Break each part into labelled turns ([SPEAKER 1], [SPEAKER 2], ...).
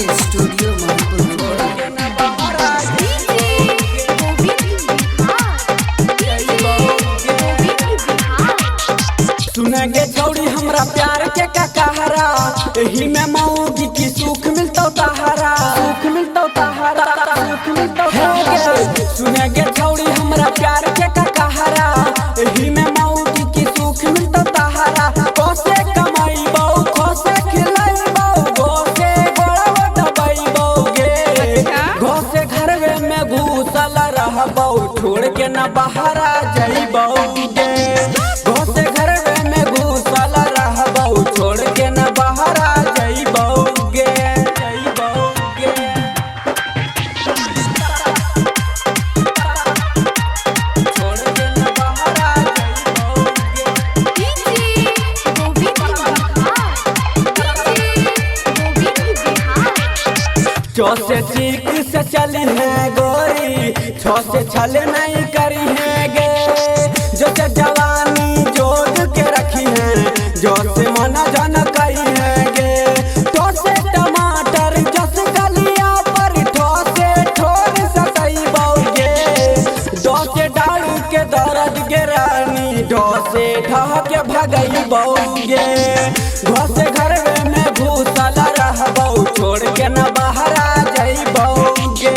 [SPEAKER 1] के स्टूडियो
[SPEAKER 2] सुनेंगे छौड़ी हमरा प्यार के ककहरा एही में मौगी की सुख मिलतो तहरा सुख मिलतो तहरा सुख मिलतो तहरा सुनेंगे छौड़ी हमरा प्यार के ककहरा एही में मौगी की सुख मिलतो तहरा कोसे कमाईबो कोसे खिलाईबो गोसे गोड़वा दबाईबो गे गोसे घरवे में घुसल रहबो छोड़ के न बहरा जाईबो गे गोसे घरवे छोड़ के न बहरा जाइबोगे जाइबोगे छोड़ के न बहरा चौ से चीक से चली है गोरी छो से छल नहीं करी है गे जो से जवानी जोड़ के रखी है जो से मना जान कई है गे तो से टमाटर जस गलिया पर ठो से ठोर सकई बोगे दो से डालू के दर्द के रानी दो से ढह के भगई बोगे घो से घर में घुसल रहबो छोड़ के न बहरा जाइबोगे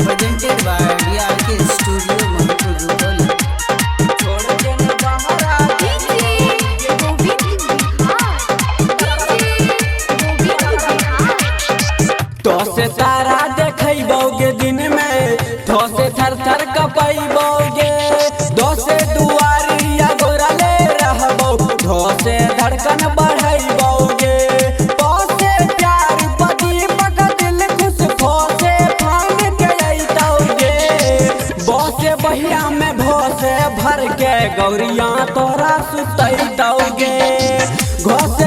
[SPEAKER 1] प्रेजेंटेड बाय के स्टूडियो
[SPEAKER 2] तो से तारा देखैबोगे दिन में तो से थर थर कपैबोगे दो से दुआरिया गोरा ले रहबो दो से धड़कन बढ़ैबोगे तो से प्यार पति पक दिल खुश खो से फान के अइतोगे बो से बहिया में भो से भर के गौरिया तोरा सुतैतोगे घो से